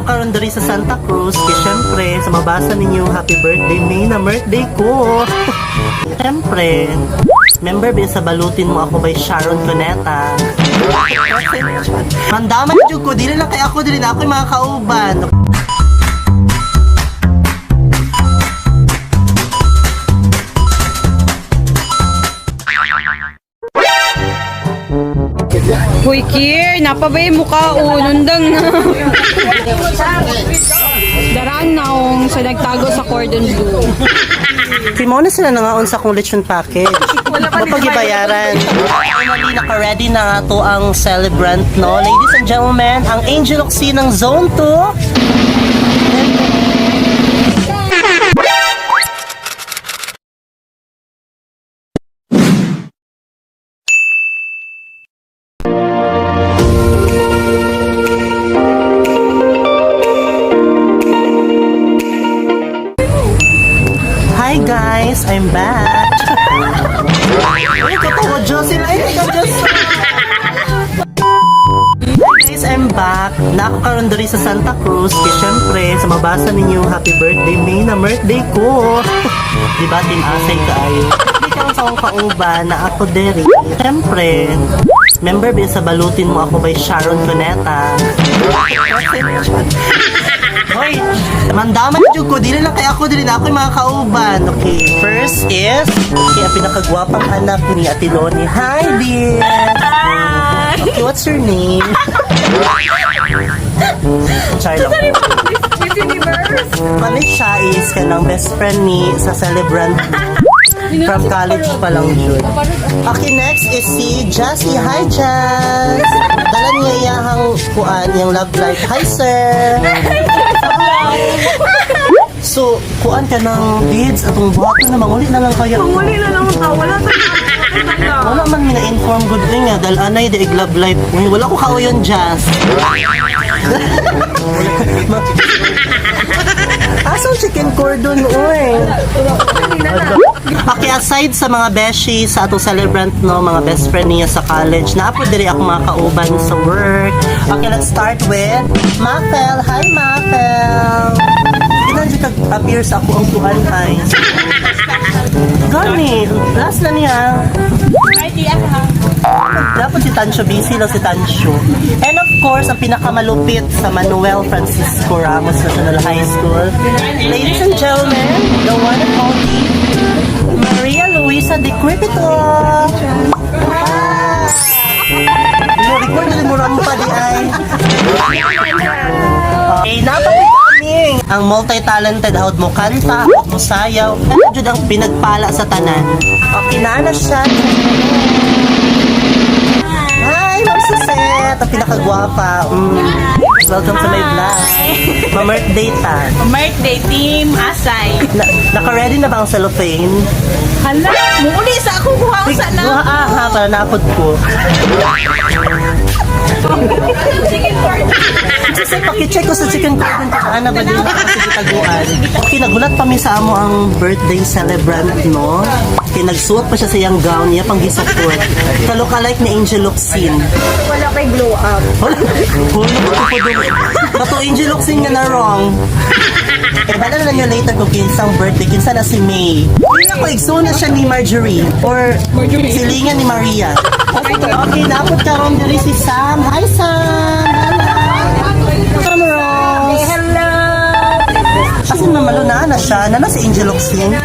karon diri sa Santa Cruz, kaya syempre, sa mabasa ninyong happy birthday, May na birthday ko. Syempre, member ba sa balutin mo ako by Sharon Cuneta? Mandaman jud ko, dili lang kay ako, dili na ako yung mga kauban. Hoy, Kier, napabay mo ka o nundang na. Daraan na akong sa nagtago sa cordon blue. Kimo na sila nangaon sa kong lechon package. Mapagibayaran. Finally, naka-ready na nga to ang celebrant, no? Ladies and gentlemen, ang Angel Oxy ng Zone 2. Hi guys, I'm back. Ay, katawa Jocelyn. Ay, Diyos. Hi guys, I'm back. Nakakaroon diri sa Santa Cruz. Kaya syempre, sa mabasa ninyong happy birthday, May na birthday ko. Diba, Team Asay kaayo? Hindi ka sa akong kauban na ako diri. Syempre, member ba sa balutin mo ako by Sharon Cuneta? Hoy, mandaman jud ko, dili lang kay ako, dili na ako yung mga kauban. Okay, first is, kaya pinakagwapang anak ni Ate Loni. Hi, dear! Hi! Okay, what's your name? Charlotte. Miss Universe. Kami siya is kanang best friend ni sa celebrant from college pa lang yun. Okay, next is si Jassy. Hi, Jazz! Dala niya yahang kuan, yung love life. Hi, sir! So, kuan ka ng beads atong buhaton na manguli na lang kaya. Muli na lang ta, wala sa Wala man mina-inform good rin nga dahil anay de love life. Wala ko kauyon, Jazz. Asang chicken cordon, oy? Okay, aside sa mga beshi sa atong celebrant, no, mga best friend niya sa college, naapo diri ako mga kauban sa work. Okay, let's start with Mafel. Hi, Mafel! Kinansi kag-appear sa ako ang tuan, ay. Gani, last na niya. Dapat si Tancho, busy lang si Tancho. And of course, ang pinakamalupit sa Manuel Francisco Ramos National High School. Ladies and gentlemen, the one and only Maria Luisa de Crepito. Record na mo rampa di ay. Okay, napakita ang multi-talented hawd mo kanta, hawd mo sayaw, ano jud ang pinagpala sa tanan. Okay na siya. Hi, Ma'am Suset, ang pinakagwapa. Welcome to my vlog. Ma-birthday ta. Birthday team Asay. Naka-ready na ba ang cellophane? Hala, muli sa ako buhaw sa na. Ha, para napod ko. Chicken cordon. Kasi pakicheck ko sa chicken cordon kung ano ba din kasi kitaguan. Okay, nagulat pa mi sa amo ang birthday celebrant, no? Okay, nagsuot pa siya sa iyang gown niya pang gisuport. Kalokalike ni Angel Locsin. Wala kay glow up. Wala ko po doon. Bato Angel Locsin nga na wrong. Eh, bala na nyo later kung kinsang birthday. Kinsa na si May. Hindi ako, igsoon na siya ni Marjorie. Or silingan ni Maria. Okay, napot ka ron diri si Sam. Hi, Sam! Sam Rose! Hello. Kasi mamalunaan na siya. Nana si Angel Locsin.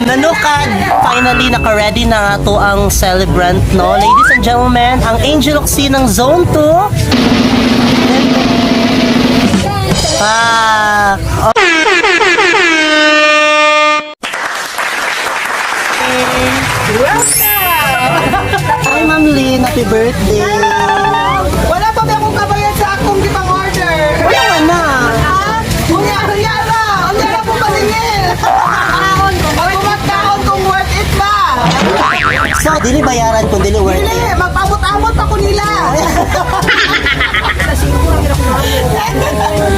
Nanukad, finally naka-ready na nga to ang celebrant, no? Ladies and gentlemen, ang Angel Locsin ng Zone 2. Hi, Ma'am Lynn. Happy birthday. Wala pa ba akong kabayan sa akong gipang order? Wala na. Unya na po patingin. Magkumagkaon kung worth it ba? So, dili bayaran kung dili worth Hindi, it. magpabot-abot ako nila.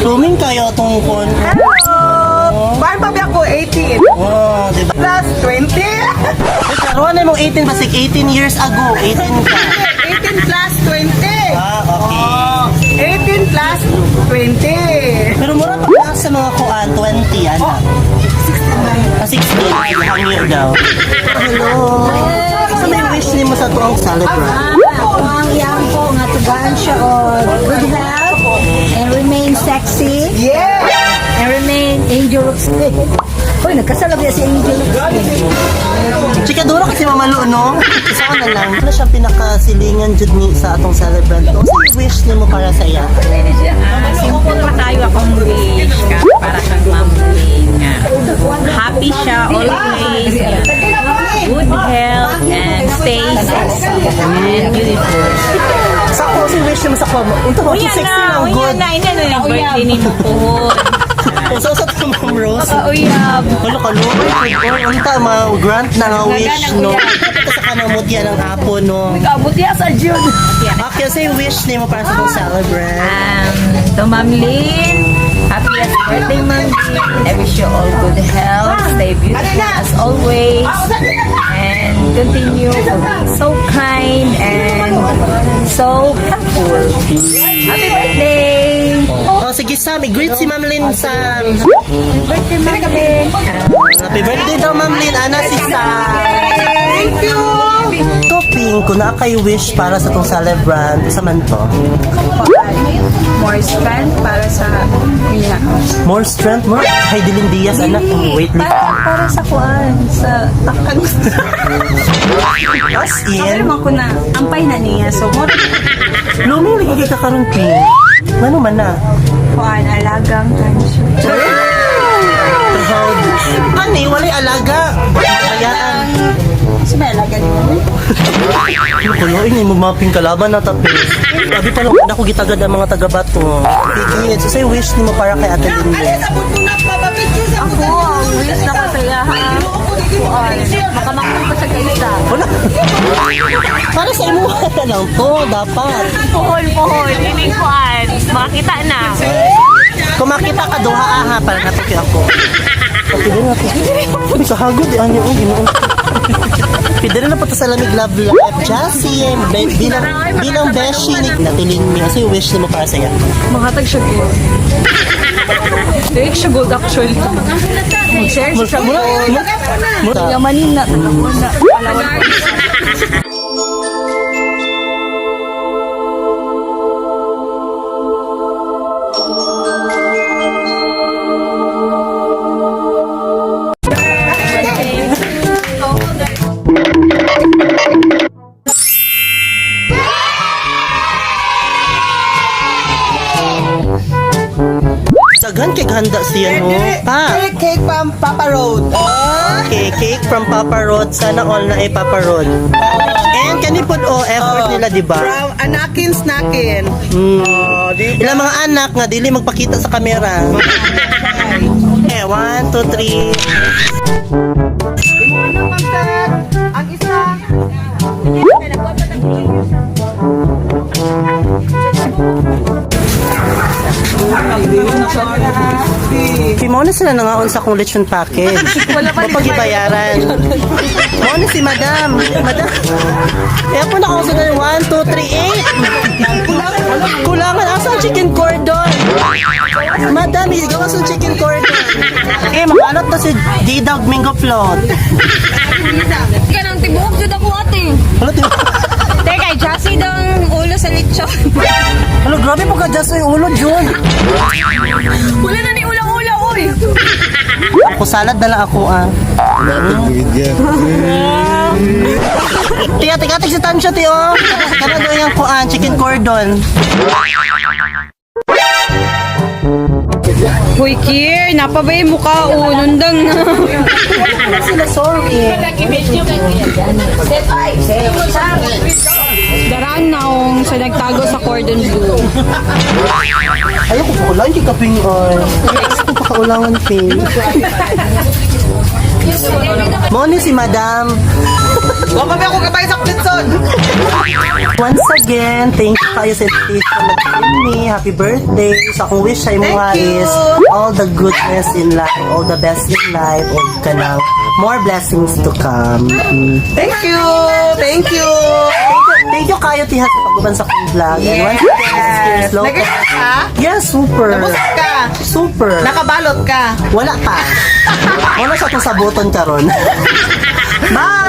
Blooming kayo itong kon. Hello! Paano pa ba ako 18? Oh, diba? Plus 20? Karoon na mong 18, basig 18 years ago. 18 ka. 18 plus 20. Okay. 18 plus 20. Pero mura pa lang sa mga kuan, 20, ano? 16 hangyo daw. Hello. Sa may wish ni mo sa tuong celebrant? Ang yang ko nga tugaan siya o good health and remain sexy Yeah! and remain Angel looks good. Uy, nagkasalab niya si Angel looks good. Chikadura kasi mamalo, no? Isa ka na lang. Ano siyang pinakasilingan dyan ni sa atong celebrant? O sa wish ni mo para sa iya? Simple pa tayo akong wish ka para kang mamuling. Happy siya always. Good health and stay sexy and beautiful. Sa ko, si wish ni mo sa ko. Ito ko, sexy lang, good. Ina na yung birthday ni mo po. So, sa ito, Ma'am Rose. Uyab. Ano ka, no? Unta, ma-grant na nga wish, no? Ito sa kanamot yan ang apo, no? Abot ya sa June. Okay, so yung wish ni mo para sa itong celebrant. To Ma'am Lynn, happiest birthday, Ma'am Lynn. I wish you all good health, stay beautiful as always, and continue to be so kind and so helpful. Happy birthday! Oh, sige, Sam. I-greet si Ma'am Lynn, Sam. Birthday, Ma'am Lynn. Happy birthday daw, Ma'am Lynn. Ana, si Sam. Thank you! Ito, Pink, kung na kayo wish para sa itong celebrant, isa man to. More strength para sa niya. More strength, more? Hay, Dilin Diaz, anak. Wait, Para sa kuan, sa takkan. as in, Naman ko na, ampay na niya. So, more luming lagi ka karon, Pink. Ano man na? kuan, alagang kanso. Proud. Ano, walay alaga. Kayaan. Sino alaga niya? Ano ko, ini mo maping kalaban na tapos. Sabi pa lang, ako gitagad ang mga taga-bato. Pigit. So, say wish ni mo para kay Ate Lindy. Sabot mo na papapicture sa Ako, ang wish na kasaya ha. Kuan, makamakong pa sa kaisa. Wala. Para sa imo na lang to, dapat. Puhol, ining kuan. Makakita na. Kung makita ka duha aha, para napaki ako. Pwede na po. Sabi ka hagod, ano yung ginoon. Pwede na po sa lamig love life. Jassy, bilang beshi ni natilin niya. Kasi wish ni mo para sa'yo. Makatag siya gold. Take siya gold actually. Mag-share siya gold. Yamanin na. Saghan kay handa siya no. Pa. cake from Papa Road. Okay, cake from Papa Rod. Sana all na ay Papa Rod. And kanipod effort nila, di ba? From Anakin Snakin. Ilang mga anak nga dili magpakita sa kamera. Okay, 1, 2, 3. Ang isa. Si Mona sila nangaon sa kong lechon package. Mapagibayaran. Mona si Madam. Madam. Kaya po nakausap na 1, 2, 3, 8. Kulangan. Asa ang chicken cordon? Madam, igawa sa chicken cordon. Eh, makalot na si D-Dog Mingo Float. Ka nang tibuok jud ako ate. Ano, Teka, Jassy daw ang ulo sa lechon. Ano, grabe po ka dyan sa ulo, Jun. Wala na ni ulang-ulang, uy. Ako salad na lang ako, ah. Tiya, tigatig si Tansya, tiyo. Kana doon yung kuan, chicken cordon. Hoy, Kier, napabay mo ka, nundang na. Sila, sorry. Daraan na akong sa nagtago sa cordon blue. Ayaw ko pa ulang, hindi ka pingoy. Ayaw ko pa kaulangan, Ping. Moni si Madam. Huwag kami ako kapay sa Plitson. Once again, thank you kayo sa invitation na me. Happy birthday. So, akong wish sa imo nga Thank you. is all the goodness in life, all the best in life, o kanang more blessings to come. Thank you. Thank you. Thank you, Thank you kayo, Tiha, sa pagguban sa kong vlog. And once again, this is Kiris Lopez. Nag-iyak ka? Yes, super. Nabusog ka? Super. Nakabalot ka? Wala pa. Wala siya itong sabuton karon. Bye!